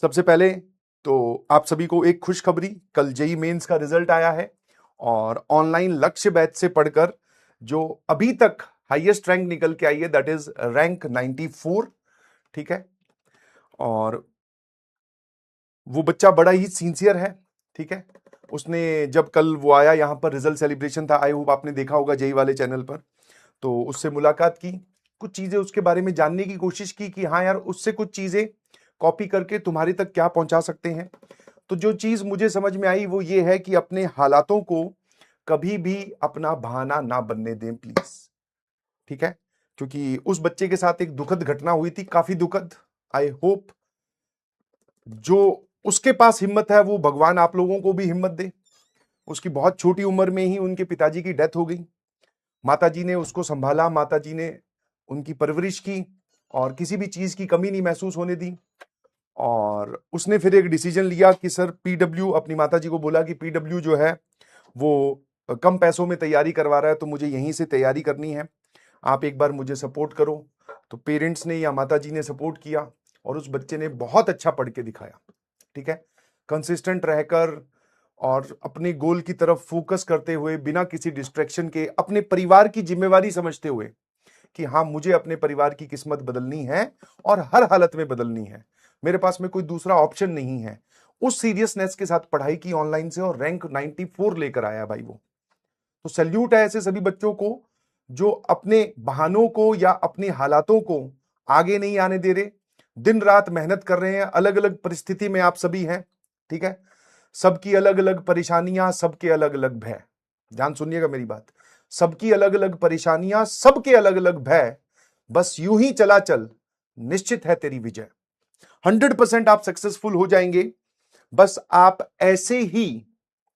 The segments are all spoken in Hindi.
सबसे पहले तो आप सभी को एक खुशखबरी, कल जेई मेंस का रिजल्ट आया है और ऑनलाइन लक्ष्य बैच से पढ़कर जो अभी तक हाईएस्ट रैंक निकल के आई है दैट इज रैंक 94। ठीक है, और वो बच्चा बड़ा ही सिंसियर है। ठीक है, उसने जब कल वो आया यहाँ पर रिजल्ट सेलिब्रेशन था, आई होप आपने देखा होगा जेई वाले चैनल पर, तो उससे मुलाकात की, कुछ चीजें उसके बारे में जानने की कोशिश की कि हाँ यार उससे कुछ चीजें कॉपी करके तुम्हारे तक क्या पहुंचा सकते हैं। तो जो चीज मुझे समझ में आई वो ये है कि अपने हालातों को कभी भी अपना बहाना ना बनने दें प्लीज। ठीक है, क्योंकि उस बच्चे के साथ एक दुखद घटना हुई थी, काफी दुखद। आई होप जो उसके पास हिम्मत है वो भगवान आप लोगों को भी हिम्मत दे। उसकी बहुत छोटी उम्र में ही उनके पिताजी की डेथ हो गई। माताजी ने उसको संभाला, माताजी ने उनकी परवरिश की और किसी भी चीज की कमी नहीं महसूस होने दी। और उसने फिर एक डिसीजन लिया कि सर पीडब्ल्यू, अपनी माताजी को बोला कि पीडब्ल्यू जो है वो कम पैसों में तैयारी करवा रहा है तो मुझे यहीं से तैयारी करनी है, आप एक बार मुझे सपोर्ट करो। तो पेरेंट्स ने या माताजी ने सपोर्ट किया और उस बच्चे ने बहुत अच्छा पढ़ के दिखाया। ठीक है, कंसिस्टेंट रहकर और अपने गोल की तरफ फोकस करते हुए, बिना किसी डिस्ट्रैक्शन के, अपने परिवार की जिम्मेवारी समझते हुए कि हाँ मुझे अपने परिवार की किस्मत बदलनी है और हर हालत में बदलनी है, मेरे पास में कोई दूसरा ऑप्शन नहीं है। उस सीरियसनेस के साथ पढ़ाई की ऑनलाइन से और रैंक 94 लेकर आया भाई वो। तो सैल्यूट है ऐसे सभी बच्चों को जो अपने बहानों को या अपनी हालातों को आगे नहीं आने दे रहे, दिन रात मेहनत कर रहे हैं। अलग अलग परिस्थिति में आप सभी हैं। ठीक है, सबकी अलग अलग परेशानियां, सबके अलग अलग भय। ध्यान सुनिएगा मेरी बात, सबकी अलग अलग परेशानियां, सबके अलग अलग भय। बस यूं ही चला चल, निश्चित है तेरी विजय। 100% आप सक्सेसफुल हो जाएंगे। बस आप ऐसे ही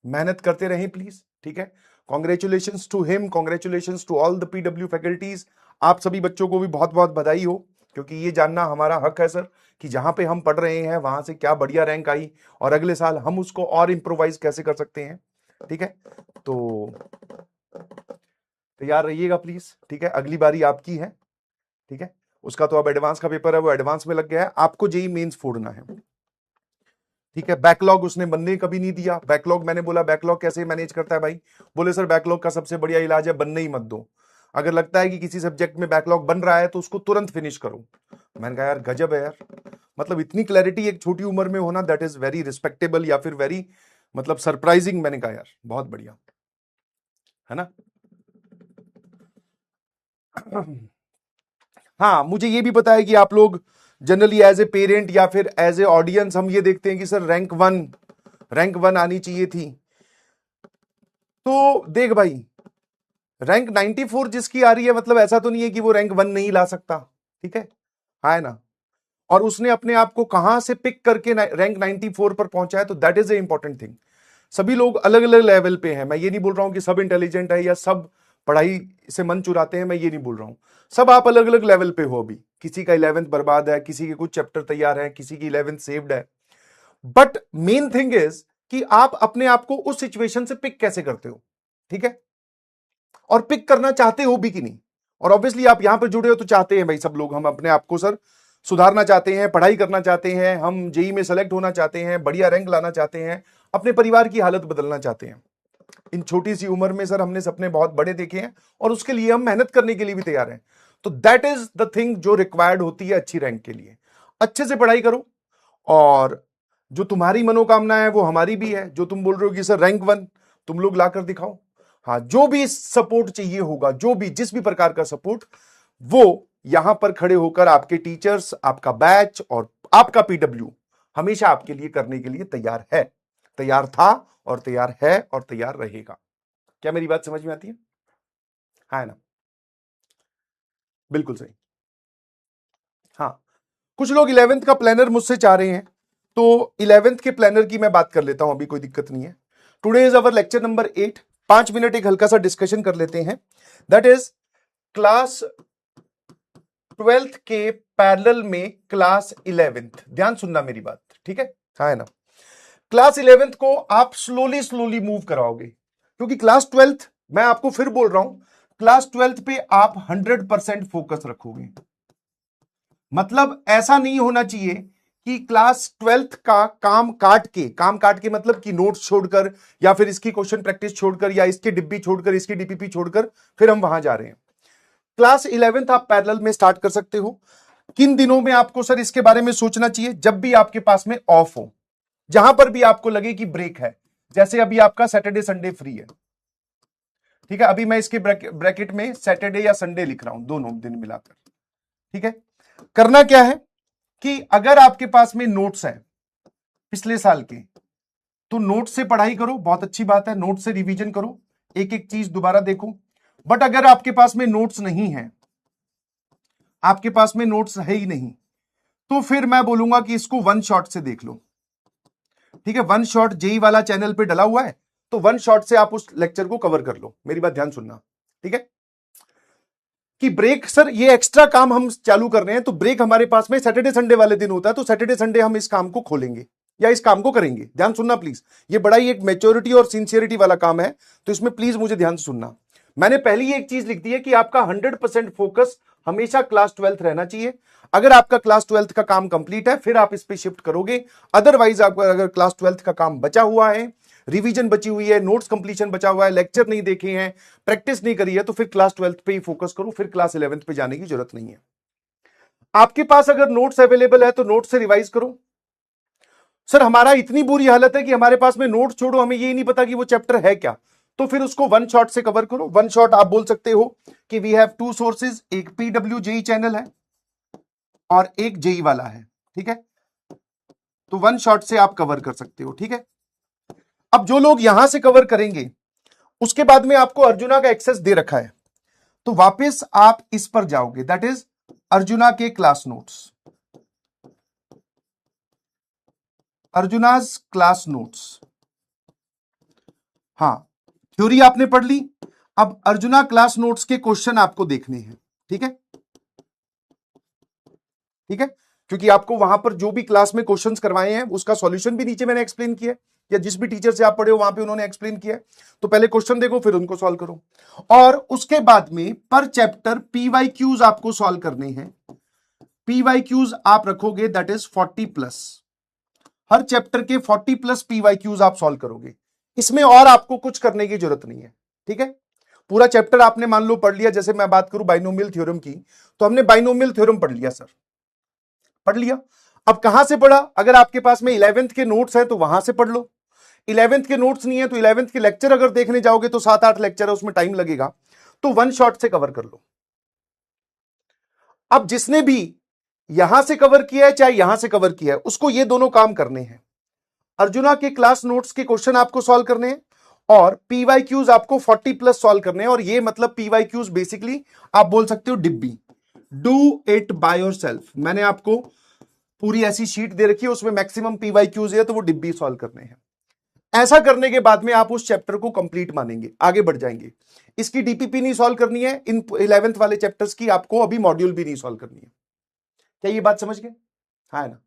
मेहनत करते रहें प्लीज। ठीक है, congratulations to him, congratulations to all the PW faculties. आप सभी बच्चों को भी बहुत बहुत बधाई हो, क्योंकि ये जानना हमारा हक है सर कि जहां पे हम पढ़ रहे हैं वहां से क्या बढ़िया रैंक आई और अगले साल हम उसको और इंप्रोवाइज कैसे कर सकते हैं। ठीक है, तो तैयार रहिएगा प्लीज। ठीक है, अगली बारी आपकी है। ठीक है, उसका तो अब एडवांस का पेपर है, वो एडवांस में लग गया है, आपको जेई मेंस फोड़ना है। ठीक है, बैकलॉग उसने बनने कभी नहीं दिया। बैकलॉग, मैंने बोला बैकलॉग कैसे मैनेज करता है भाई, बोले सर बैकलॉग का सबसे बढ़िया इलाज है बनने ही मत दो। अगर लगता है कि किसी सब्जेक्ट में बैकलॉग बन रहा है तो उसको तुरंत फिनिश करो। मैंने कहा यार गजब है यार, मतलब इतनी क्लैरिटी एक छोटी उम्र में होना, दैट इज वेरी रिस्पेक्टेबल या फिर वेरी मतलब सरप्राइजिंग। मैंने कहा यार बहुत बढ़िया है ना। हाँ, मुझे ये भी पता है कि आप लोग जनरली एज ए पेरेंट या फिर एज ए ऑडियंस हम ये देखते हैं कि सर रैंक वन आनी चाहिए थी। तो देख भाई, रैंक 94 जिसकी आ रही है मतलब ऐसा तो नहीं है कि वो रैंक 1 नहीं ला सकता। ठीक है ना। और उसने अपने आप को कहां से पिक करके रैंक 94 पर पहुंचा है, तो that is a important thing. सभी लोग अलग अलग लेवल पे हैं, मैं ये नहीं बोल रहा हूं कि सब इंटेलिजेंट है या सब पढ़ाई से मन चुराते हैं, मैं ये नहीं बोल रहा हूं। सब आप अलग अलग लेवल पे हो। अभी किसी का 11th बर्बाद है, किसी के कुछ चैप्टर तैयार है, किसी की 11th सेव्ड है। बट मेन थिंग इज कि आप अपने आप को उस सिचुएशन से पिक कैसे करते हो। ठीक है, और पिक करना चाहते हो भी कि नहीं। और ऑब्वियसली आप यहां पर जुड़े हो तो चाहते हैं भाई सब लोग, हम अपने आप को सर सुधारना चाहते हैं, पढ़ाई करना चाहते हैं, हम जेई में सेलेक्ट होना चाहते हैं, बढ़िया रैंक लाना चाहते हैं, अपने परिवार की हालत बदलना चाहते हैं। इन छोटी सी उम्र में सर हमने सपने बहुत बड़े देखे हैं और उसके लिए हम मेहनत करने के लिए भी तैयार हैं। तो दैट इज द थिंग जो रिक्वायर्ड होती है अच्छी रैंक के लिए। अच्छे से पढ़ाई करो और जो तुम्हारी मनोकामना है वो हमारी भी है। जो तुम बोल रहे हो कि सर रैंक 1 तुम लोग लाकर दिखाओ, हाँ जो भी सपोर्ट चाहिए होगा, जो भी जिस भी प्रकार का सपोर्ट, वो यहां पर खड़े होकर आपके टीचर्स, आपका बैच और आपका पीडब्ल्यू हमेशा आपके लिए करने के लिए तैयार है, तैयार था और तैयार है और तैयार रहेगा। क्या मेरी बात समझ में आती है? हाँ ना, बिल्कुल सही। हाँ, कुछ लोग 11th का प्लानर मुझसे चाह रहे हैं, तो 11th के प्लानर की मैं बात कर लेता हूं, अभी कोई दिक्कत नहीं है। Today is our lecture number 8। 5 minute एक हल्का सा डिस्कशन कर लेते हैं। दैट इज क्लास 12th के पैरेलल में क्लास 11th। ध्यान सुनना मेरी बात, ठीक है? हाँ है ना। क्लास 11th को आप स्लोली स्लोली मूव कराओगे, क्योंकि क्लास 12th, मैं आपको फिर बोल रहा हूं, क्लास 12th पे आप 100% फोकस रखोगे। मतलब ऐसा नहीं होना चाहिए कि क्लास 12th का काम काट के मतलब कि नोट्स छोड़कर या फिर इसकी क्वेश्चन प्रैक्टिस छोड़कर या इसकी डिब्बी छोड़कर इसकी डीपीपी छोड़कर फिर हम वहां जा रहे हैं। क्लास 11th आप पैरेलल में स्टार्ट कर सकते हो। किन दिनों में आपको सर इसके बारे में सोचना चाहिए? जब भी आपके पास में ऑफ हो, जहां पर भी आपको लगे कि ब्रेक है, जैसे अभी आपका सैटरडे संडे फ्री है, ठीक है, अभी मैं इसके ब्रैकेट में सैटरडे या संडे लिख रहा हूं, दोनों दिन मिलाकर, ठीक है। करना क्या है कि अगर आपके पास में नोट्स है पिछले साल के, तो नोट से पढ़ाई करो, बहुत अच्छी बात है, नोट से रिवीजन करो, एक एक चीज दोबारा देखो। बट अगर आपके पास में नोट्स नहीं है, आपके पास में नोट्स है ही नहीं, तो फिर मैं बोलूंगा कि इसको वन शॉट से देख लो, ठीक है। वन शॉट जेई वाला चैनल पे डला हुआ है, तो वन शॉट से आप उस लेक्चर को कवर कर लो। मेरी बात ध्यान सुनना, ठीक है। कि ब्रेक सर ये एक्स्ट्रा काम हम चालू कर रहे हैं, तो ब्रेक हमारे पास में सैटरडे संडे वाले दिन होता है, तो सैटरडे संडे हम इस काम को खोलेंगे या इस काम को करेंगे। ध्यान सुनना प्लीज, ये बड़ा ही एक मैच्योरिटी और सिंसियरिटी वाला काम है, तो इसमें प्लीज मुझे ध्यान से सुनना। मैंने पहली एक चीज लिख दी है कि आपका 100% फोकस हमेशा क्लास 12th रहना चाहिए। अगर आपका क्लास 12th का काम कंप्लीट है फिर आप इस पे शिफ्ट करोगे, अदरवाइज आपका अगर क्लास 12th का काम बचा हुआ है, रिवीजन बची हुई है, नोट्स कंप्लीशन बचा हुआ है, लेक्चर नहीं देखे हैं, प्रैक्टिस नहीं करी है, तो फिर क्लास 12th पे ही फोकस करो, फिर क्लास 11th पे जाने की जरूरत नहीं है। आपके पास अगर नोट्स अवेलेबल है तो नोट्स से रिवाइज करो। सर हमारा इतनी बुरी हालत है कि हमारे पास में नोट्स छोड़ो, हमें ये नहीं पता कि वो चैप्टर है क्या, तो फिर उसको वन शॉट से कवर करो। वन शॉट आप बोल सकते हो कि वी हैव टू सोर्सेज, एक पीडब्ल्यू जेई चैनल है और एक जेई वाला है, ठीक है, तो वन शॉट से आप कवर कर सकते हो, ठीक है। अब जो लोग यहां से कवर करेंगे, उसके बाद में आपको अर्जुना का एक्सेस दे रखा है, तो वापस आप इस पर जाओगे, दैट इज अर्जुना के class notes, Arjuna's class notes. हाँ, थ्योरी आपने पढ़ ली, अब अर्जुना क्लास नोट्स के क्वेश्चन आपको देखने हैं, ठीक है, ठीक है, क्योंकि आपको वहां पर जो भी क्लास में क्वेश्चंस करवाए हैं उसका सॉल्यूशन भी नीचे मैंने एक्सप्लेन किया है, या जिस भी टीचर से आप पढ़े हो वहां पे उन्होंने एक्सप्लेन किया है, तो पहले क्वेश्चन देखो फिर उनको सॉल्व करो, और उसके बाद में पर चैप्टर पीवाईक्यूज आपको सॉल्व करने हैं। पीवाईक्यूज आप रखोगे दैट इज 40+, हर चैप्टर के 40+ पीवाईक्यूज आप सॉल्व करोगे, इसमें और आपको कुछ करने की जरूरत नहीं है, ठीक है। पूरा चैप्टर आपने मान लो पढ़ लिया, जैसे मैं बात करूं बाइनोमियल थ्योरम की, तो हमने बाइनोमियल थ्योरम पढ़ लिया सर, पढ़ लिया। अब कहां से पढ़ा? अगर आपके पास में 11th के नोट्स है तो वहां से पढ़ लो, 11th के नोट्स नहीं है तो 11th के लेक्चर अगर देखने जाओगे तो 7-8 लेक्चर है, उसमें टाइम लगेगा, तो वन शॉट से कवर कर लो। अब जिसने भी यहां से कवर किया है चाहे यहां से कवर किया है, उसको ये दोनों काम करने हैं, अर्जुना के क्लास नोट्स के क्वेश्चन आपको सॉल्व करने हैं और पीवाईक्यूज आपको 40+ सॉल्व करने हैं। और ये मतलब पीवाईक्यूज बेसिकली आप बोल सकते हो डिब्बी, डू इट बाय योरसेल्फ। मैंने आपको पूरी ऐसी शीट दे रखी है, उसमें मैक्सिमम पीवाईक्यूज है, तो वो डिब्बी सॉल्व करने हैं। ऐसा करने के बाद में आप उस चैप्टर को कंप्लीट मानेंगे, आगे बढ़ जाएंगे। इसकी डीपीपी नहीं सॉल्व करनी है, इन 11th वाले चैप्टर्स की आपको अभी मॉड्यूल भी नहीं सॉल्व करनी है। क्या ये बात समझ गए? हाँ ना।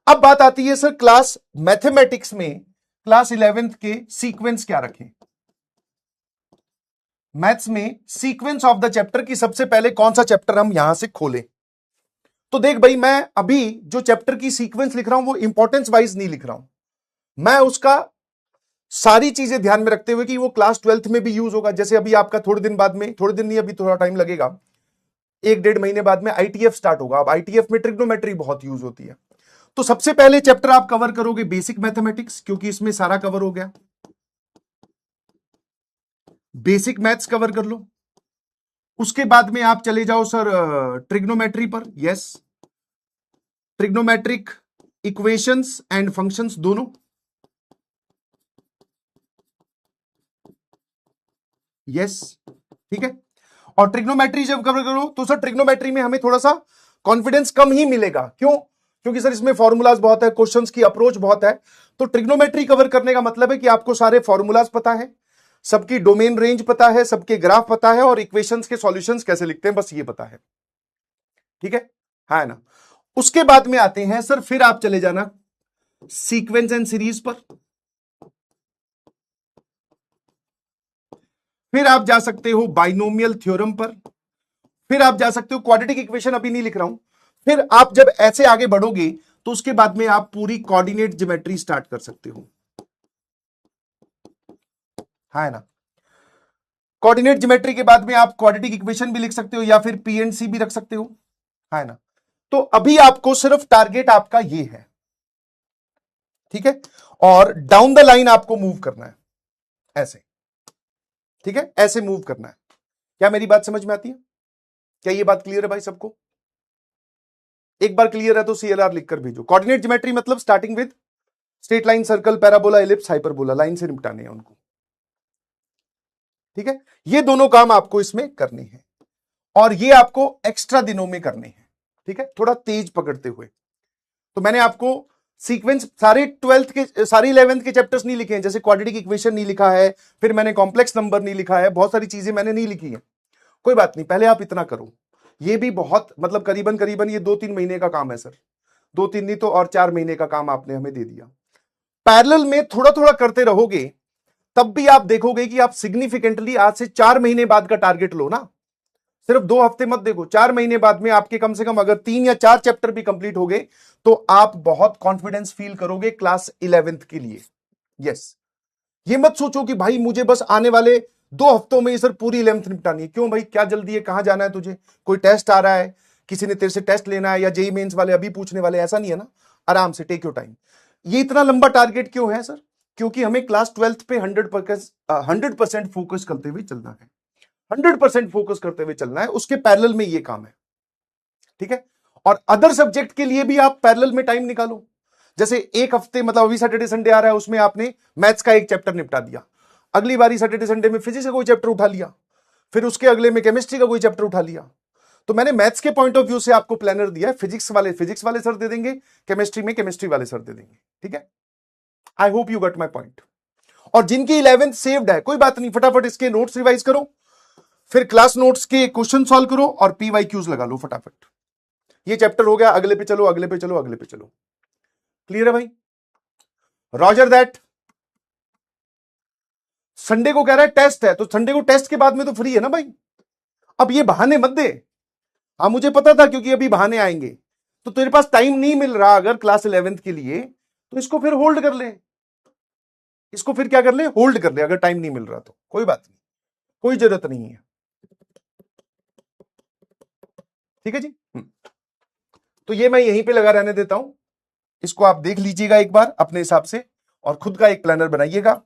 अब बात आती है सर क्लास मैथमेटिक्स में क्लास 11th के सीक्वेंस क्या रखें। मैथ्स में सीक्वेंस ऑफ द चैप्टर की सबसे पहले कौन सा चैप्टर हम यहां से खोलें। तो देख भाई, मैं अभी जो चैप्टर की सीक्वेंस लिख रहा हूं वो इंपॉर्टेंस वाइज नहीं लिख रहा हूं, मैं उसका सारी चीजें ध्यान में रखते हुए कि वो क्लास 12th में भी यूज होगा। जैसे अभी आपका थोड़े दिन बाद में, थोड़े दिन नहीं अभी थोड़ा टाइम लगेगा, 1-1.5 महीने बाद में आईटीएफ स्टार्ट होगा। अब आईटीएफ में ट्रिग्नोमेट्री बहुत यूज होती है, तो सबसे पहले चैप्टर आप कवर करोगे बेसिक मैथमेटिक्स, क्योंकि इसमें सारा कवर हो गया, बेसिक मैथ्स कवर कर लो। उसके बाद में आप चले जाओ सर ट्रिग्नोमेट्री पर, yes, trigonometric equations and functions दोनों, यस, ठीक है। और ट्रिग्नोमेट्री जब कवर करो तो सर ट्रिग्नोमेट्री में हमें थोड़ा सा कॉन्फिडेंस कम ही मिलेगा, क्यों? क्योंकि सर इसमें फॉर्मूलाज बहुत है, क्वेश्चंस की अप्रोच बहुत है। तो ट्रिग्नोमेट्री कवर करने का मतलब है कि आपको सारे फॉर्मूलाज पता है, सबकी डोमेन रेंज पता है, सबके ग्राफ पता है, और इक्वेशंस के सॉल्यूशंस कैसे लिखते हैं बस ये पता है, ठीक है ना। उसके बाद में आते हैं सर, फिर आप चले जाना सीक्वेंस एंड सीरीज पर, फिर आप जा सकते हो बाइनोमियल थ्योरम पर, फिर आप जा सकते हो क्वाड्रेटिक इक्वेशन, अभी नहीं लिख रहा हूं। फिर आप जब ऐसे आगे बढ़ोगे तो उसके बाद में आप पूरी कोऑर्डिनेट ज्योमेट्री स्टार्ट कर सकते हो, है ना। कोऑर्डिनेट ज्योमेट्री के बाद में आप क्वाड्रेटिक इक्वेशन भी लिख सकते हो या फिर पीएनसी भी रख सकते हो, है ना। तो अभी आपको सिर्फ टारगेट आपका ये है, ठीक है, और डाउन द लाइन आपको मूव करना है ऐसे, ठीक है, ऐसे मूव करना है। क्या मेरी बात समझ में आती है? क्या ये बात क्लियर है भाई सबको? एक बार क्लियर है तो सीएलआर लिखकर भेजो। कोऑर्डिनेट ज्योमेट्री मतलब starting with straight line, circle, parabola, ellipse, hyperbola, line से निपटाने हैं उनको, ठीक है। ये दोनों काम आपको इसमें करने हैं और ये आपको एक्स्ट्रा दिनों में करने हैं, ठीक है, थोड़ा तेज पकड़ते हुए। तो मैंने आपको सीक्वेंस सारे 12th के, सारे 11th के चैप्टर्स नहीं लिखे हैं, जैसे क्वाड्रेटिक इक्वेशन नहीं लिखा है, फिर मैंने कॉम्प्लेक्स नंबर नहीं लिखा है, बहुत सारी चीजें मैंने नहीं लिखी है। कोई बात नहीं, पहले आप इतना करो। ये भी बहुत मतलब करीबन करीबन ये 2-3 महीने का काम है सर, 2-3 नहीं तो और 4 महीने का काम आपने हमें दे दिया। पैरेलल में थोड़ा थोड़ा करते रहोगे तब भी आप देखोगे कि आप सिग्निफिकेंटली आज से 4 महीने बाद का टारगेट लो ना, सिर्फ 2 हफ्ते मत देखो, 4 महीने बाद में आपके कम से कम अगर 3 या 4 चैप्टर भी कंप्लीट हो गए तो आप बहुत कॉन्फिडेंस फील करोगे क्लास 11th के लिए। यस, ये मत सोचो कि भाई मुझे बस आने वाले 2 हफ्तों में ये सर पूरी 11th निपटानी है। क्यों भाई, क्या जल्दी है, कहां जाना है तुझे, कोई टेस्ट आ रहा है, किसी ने तेरे से टेस्ट लेना है, या जेई मेंस वाले अभी पूछने वाले, ऐसा नहीं है ना। आराम से टेक योर टाइम। ये इतना लंबा टारगेट क्यों है सर? क्योंकि हमें क्लास 12th पे 100% फोकस करते हुए चलना है, 100% फोकस करते हुए चलना है, उसके पैरेलल में ये काम है, ठीक है। और अदर सब्जेक्ट के लिए भी आप पैरेलल में टाइम निकालो। जैसे एक हफ्ते मतलब अभी सैटरडे संडे आ रहा है, उसमें आपने मैथ्स का एक चैप्टर निपटा दिया, अगली बारी सैटरडे संडे में फिजिक्स का कोई चैप्टर उठा लिया, फिर उसके अगले में केमिस्ट्री का कोई चैप्टर उठा लिया। तो मैंने मैथ्स के पॉइंट ऑफ व्यू से आपको प्लानर दिया है, फिजिक्स वाले सर दे देंगे, केमिस्ट्री में केमिस्ट्री वाले सर दे देंगे, ठीक है। I hope you got my point. और जिनकी 11th सेव्ड है, कोई बात नहीं, फटाफट इसके नोट्स रिवाइज करो, फिर क्लास नोट्स के क्वेश्चन सॉल्व करो और पीवाईक्यूज लगा लो फटाफट। ये चैप्टर हो गया, अगले पे चलो, अगले पे चलो, अगले पे चलो। क्लियर है भाई? Roger that. संडे को कह रहा है टेस्ट है, तो संडे को टेस्ट के बाद में तो फ्री है ना भाई। अब ये बहाने मत दे। हाँ मुझे पता था, क्योंकि अभी बहाने आएंगे, तो तेरे पास टाइम नहीं मिल रहा अगर क्लास 11th के लिए, तो इसको फिर होल्ड कर ले, इसको फिर क्या कर ले, होल्ड कर ले, अगर टाइम नहीं मिल रहा तो कोई बात नहीं, कोई जरूरत नहीं है, ठीक है जी। तो ये मैं यहीं पे लगा रहने देता हूं, इसको आप देख लीजिएगा एक बार अपने हिसाब से और खुद का एक प्लानर बनाइएगा।